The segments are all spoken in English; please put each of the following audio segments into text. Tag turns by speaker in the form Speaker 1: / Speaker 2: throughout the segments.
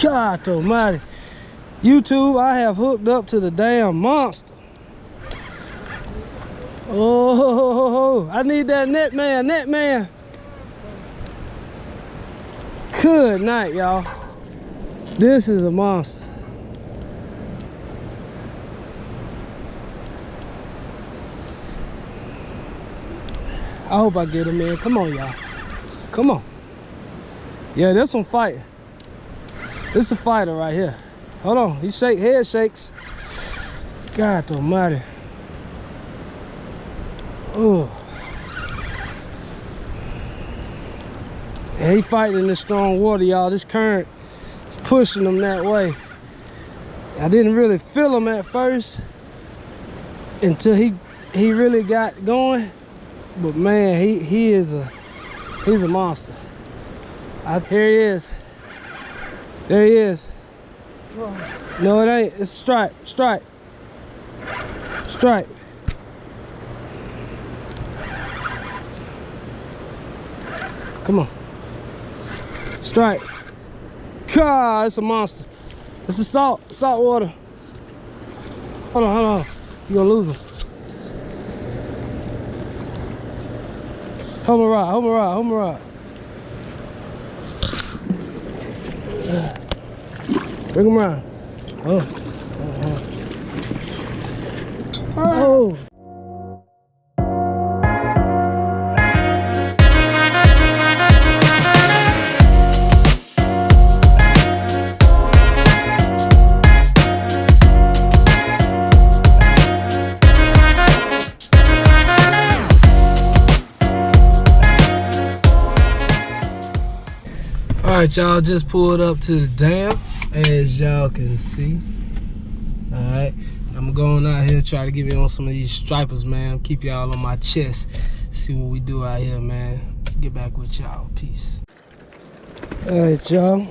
Speaker 1: God almighty. YouTube, I have hooked up to the damn monster. Oh, I need that net man. Good night, y'all. This is a monster. I hope I get him, man. Come on, y'all. Come on. Yeah, this one fighting. This is a fighter right here. Hold on. He head shakes. God almighty. Oh. And he fighting in this strong water, y'all. This current is pushing him that way. I didn't really feel him at first until he really got going. But man, he's a monster. Here he is. There he is. No, it ain't. It's stripe. Come on. Stripe. God, it's a monster. It's a salt water. Hold on. You gonna lose him. Hold my rod. Bring him around. Oh. Alright, y'all, just pulled up to the dam, as y'all can see. Alright, I'm going out here, try to get me on some of these stripers, man. Keep y'all on my chest. See what we do out here, man. Get back with y'all. Peace. Alright, y'all.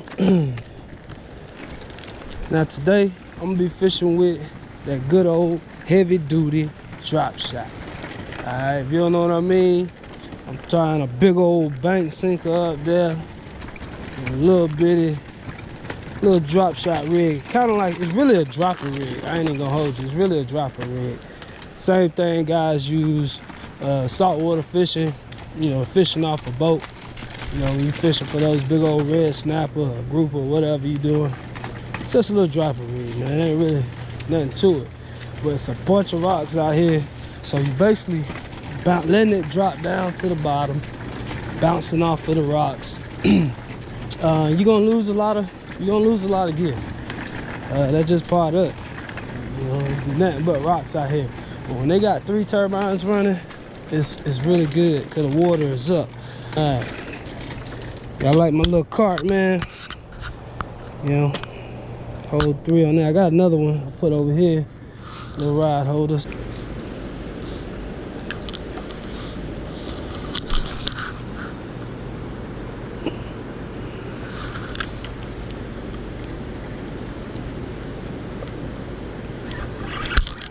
Speaker 1: Now today, I'm gonna be fishing with that good old heavy duty drop shot. Alright, if you don't know what I mean, I'm trying a big old bank sinker up there. A little drop shot rig, kind of like, it's really a dropper rig. I ain't even gonna hold you, it's really a dropper rig. Same thing guys use saltwater fishing, you know, fishing off a boat. You know, when you fishing for those big old red snapper or grouper, whatever you doing. Just a little dropper rig, man. It ain't really nothing to it. But it's a bunch of rocks out here, so you basically letting it drop down to the bottom, bouncing off of the rocks. You're gonna lose a lot of gear. That's just part of it. You know, there's nothing but rocks out here. But when they got 3 turbines running, it's really good because the water is up. Alright. I like my little cart, man. You know, hold 3 on there. I got another one I put over here. Little rod holders.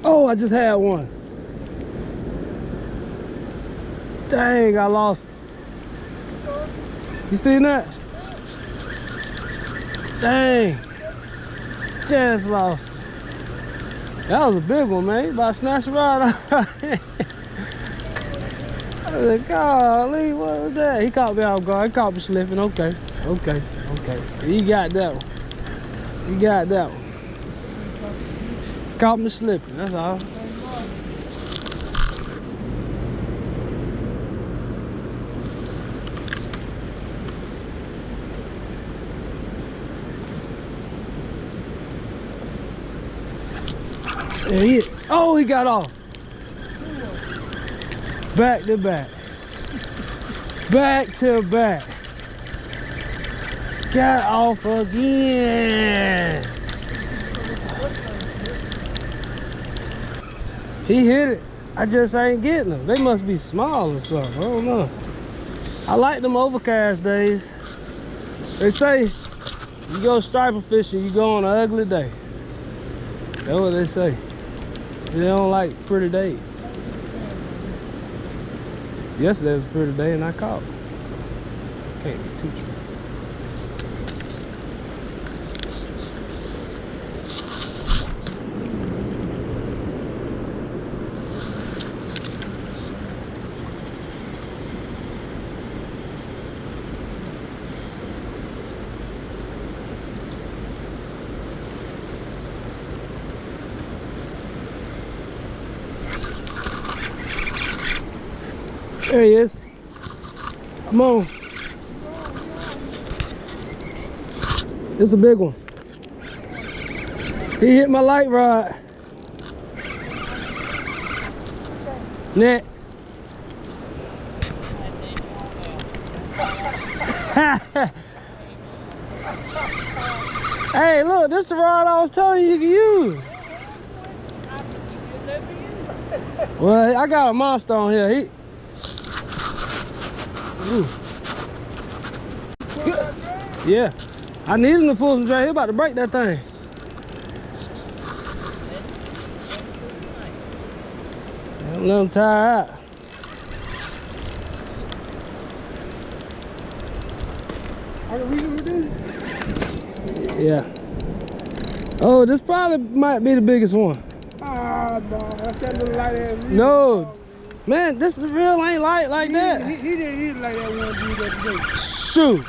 Speaker 1: Oh, I just had one. Dang, I lost it. You seen that? Dang. Just lost it. That was a big one, man. You about to snatch a rod out. I was like, golly, what was that? He caught me off guard. He caught me slipping. Okay. He got that one. Caught me slipping, that's all. There he is. Oh, he got off. Back to back. Back to back. Got off again. He hit it. I just ain't getting them. They must be small or something. I don't know. I like them overcast days. They say you go striper fishing, you go on an ugly day. That's what they say. They don't like pretty days. Yesterday was a pretty day and I caught. So can't be too true. There he is. Come on. It's a big one. He hit my light rod. Net. Hey, look, this is the rod I was telling you can use. Well, I got a monster on here. Ooh. Yeah, I need him to pull some drag. He about to break that thing. Don't let him tire out.
Speaker 2: I can read it with this?
Speaker 1: Yeah. Oh, this probably might be the biggest one.
Speaker 2: Ah, no, that's that little light ass.
Speaker 1: No, man, this is real. Ain't light like that.
Speaker 2: He didn't hit like that one dude that day.
Speaker 1: Shoot.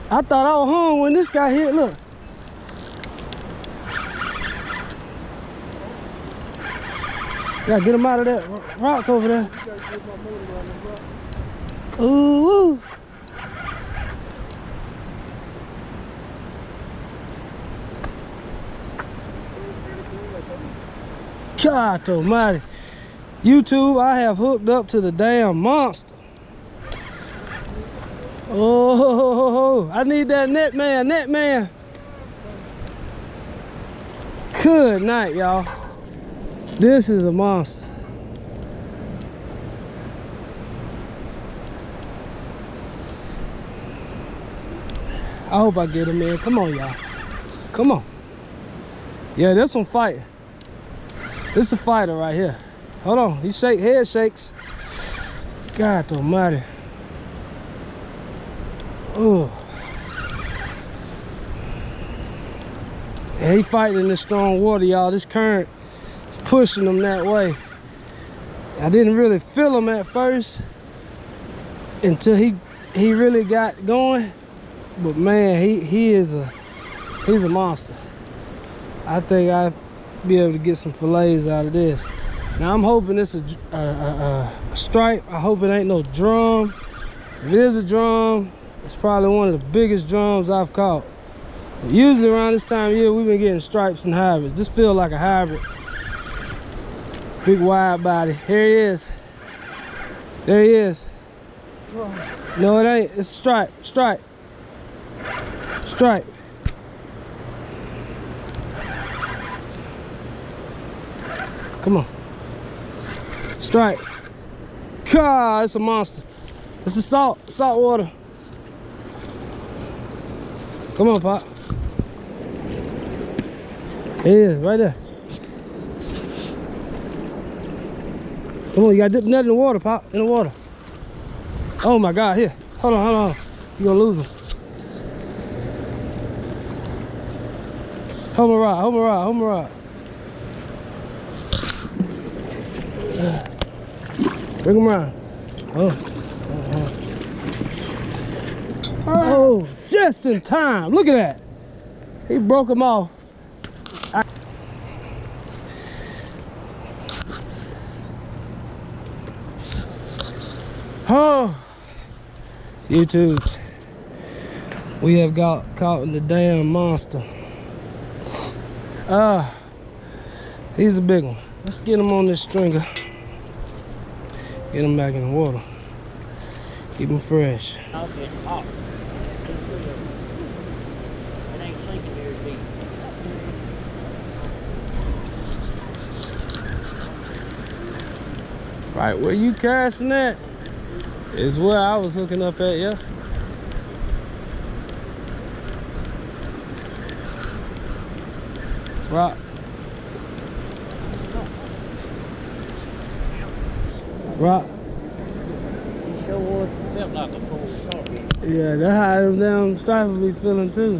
Speaker 1: I thought I was home when this guy hit. Look. Gotta get him out of that rock over there. Ooh. God almighty. YouTube, I have hooked up to the damn monster. Oh, I need that net man. Good night, y'all. This is a monster. I hope I get him in. Come on, y'all. Come on. Yeah, this one fighting. This is a fighter right here. Hold on, he head shakes. God almighty. Oh. And he fighting in this strong water, y'all. This current is pushing him that way. I didn't really feel him at first until he really got going. But man, he's a monster. I think I'll be able to get some fillets out of this. Now I'm hoping it's a stripe. I hope it ain't no drum. If it is a drum, it's probably one of the biggest drums I've caught. But usually around this time of year, we've been getting stripes and hybrids. This feels like a hybrid. Big wide body. Here he is. There he is. No, it ain't. It's stripe. Stripe. Come on. Stripe. God, it's a monster. This is salt water. Come on, Pop. There he is, right there. Come on, you gotta dip the net in the water, Pop. In the water. Oh my God, here. Hold on. You're gonna lose him. Hold my rod. Bring him around. Oh, just in time. Look at that. He broke him off. Oh, YouTube. We have got caught in the damn monster. He's a big one. Let's get him on this stringer. Get him back in the water. Keep him fresh.
Speaker 3: Okay, hot. It ain't sinking very deep.
Speaker 1: Right where you casting at is where I was hooking up at yesterday. Rock.
Speaker 3: It sure was felt like a full shark.
Speaker 1: Yeah, that's how them damn stripers be feeling too.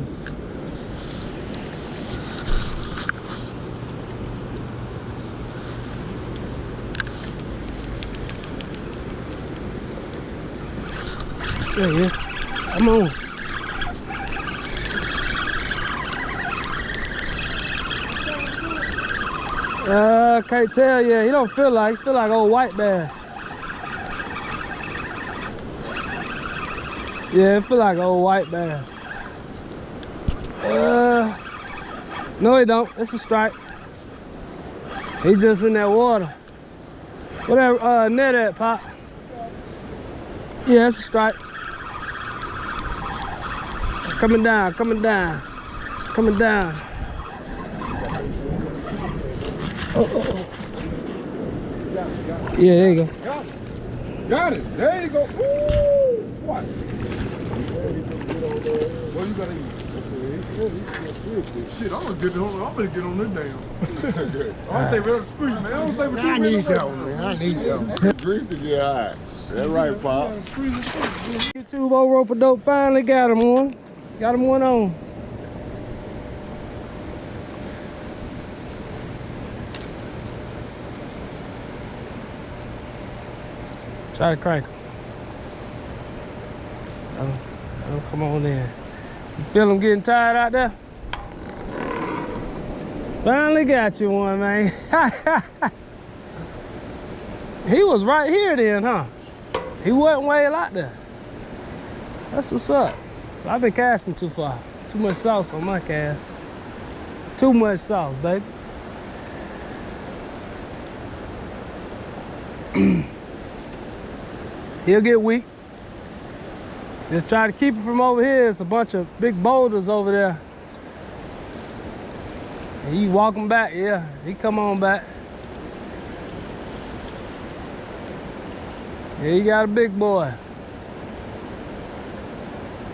Speaker 1: There he is. Come on. Can't tell yet. He don't feel like old white bass. Yeah, it feel like an old white bass. No, he don't. It's a stripe. He just in that water. Whatever net at, Pop? Yeah, it's a stripe. Coming down, coming down, coming down. Yeah, there you go.
Speaker 2: Got it. There you go. Ooh, what? What you gotta eat? Shit, I'm gonna get on this damn. I don't think we're on the street, man. I don't think we're
Speaker 4: I need that one, man. I need that one. Drink to get high. That's right, Pop.
Speaker 1: YouTube old rope of dope finally got him one. Got him one on. Try to crank him. Let him come on in. You feel him getting tired out there? Finally got you one, man. He was right here then, huh? He wasn't way out there. That's what's up. So I've been casting too far. Too much sauce on my cast. Too much sauce, baby. He'll get weak. Just try to keep him from over here. It's a bunch of big boulders over there. And you walk him back, yeah. He come on back. Yeah, he got a big boy.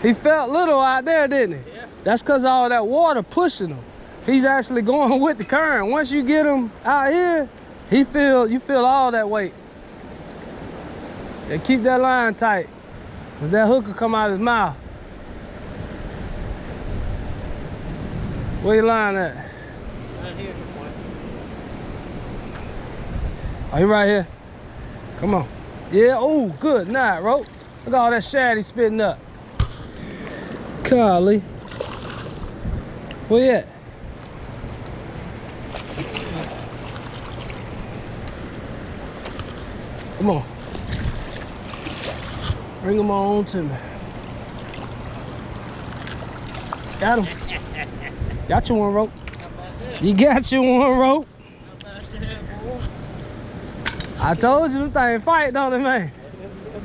Speaker 1: He felt little out there, didn't he? Yeah. That's because all that water pushing him. He's actually going with the current. Once you get him out here, you feel all that weight. And keep that line tight, because that hook will come out of his mouth. Where your line at?
Speaker 3: Right here.
Speaker 1: Oh, you right here? Come on. Yeah, oh, good night, rope. Look at all that shad he's spitting up. Golly. Where you at? Come on. Bring him on to me. Got him. Got you one rope. You got you one rope. I told you them things fight, don't they, man?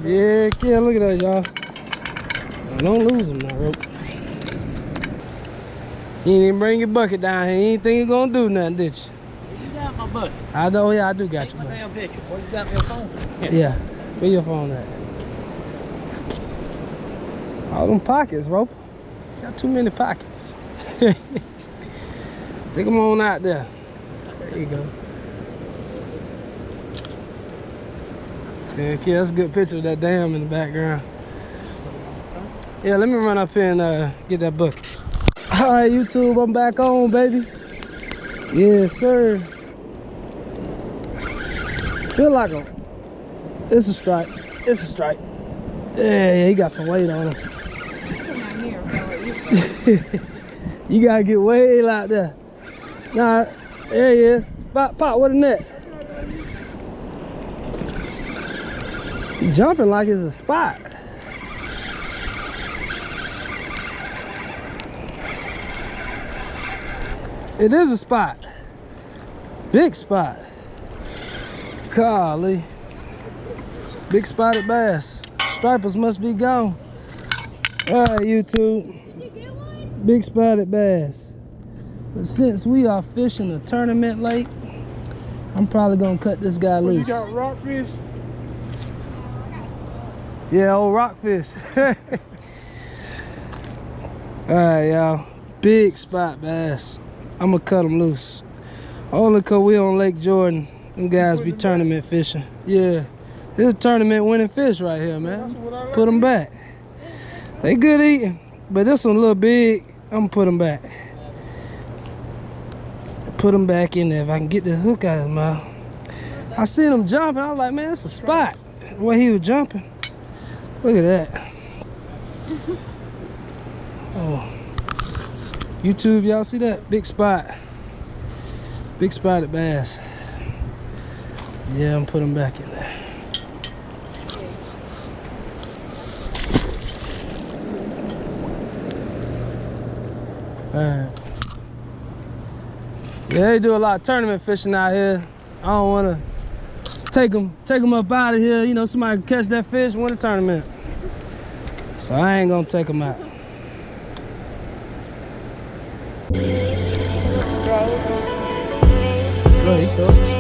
Speaker 1: Yeah, kid, look at that, y'all. Don't lose him now, rope. You ain't even bring your bucket down here. You ain't think you gonna do nothing, did you?
Speaker 3: You got my bucket.
Speaker 1: I know, yeah, I do got
Speaker 3: Take
Speaker 1: you.
Speaker 3: my damn picture. Where you got your phone?
Speaker 1: Yeah, where your phone at? All them pockets, rope. Got too many pockets. Take them on out there. There you go. Yeah, kid, that's a good picture of that dam in the background. Yeah, let me run up here and get that bucket. All right, YouTube, I'm back on, baby. Yes, sir. Feel like it's a strike. It's a strike. Yeah, he got some weight on him. You gotta get way out there. Nah, there he is. Pop, what a net. He jumping like it's a spot. It is a spot. Big spot. Golly. Big spotted bass. Stripers must be gone. All right, YouTube. Big spotted bass. But since we are fishing a tournament lake, I'm probably gonna cut this guy loose.
Speaker 2: You got rockfish?
Speaker 1: Yeah, old rockfish. All right, y'all. Big spot bass. I'm gonna cut them loose. Only cause we on Lake Jordan. Them guys be tournament fishing. Yeah. This is a tournament winning fish right here, man. Put them back. They good eating, but this one a little big. I'm gonna put them back. Put them back in there if I can get the hook out of his mouth. I seen him jumping. I was like, man, it's a spot. The way he was jumping. Look at that. Oh. YouTube, y'all see that? Big spot. Big spotted bass. Yeah, I'm putting him back in there. Yeah, they do a lot of tournament fishing out here. I don't want to take them up out of here. You know, somebody can catch that fish, win a tournament. So I ain't gonna take them out. Go ahead,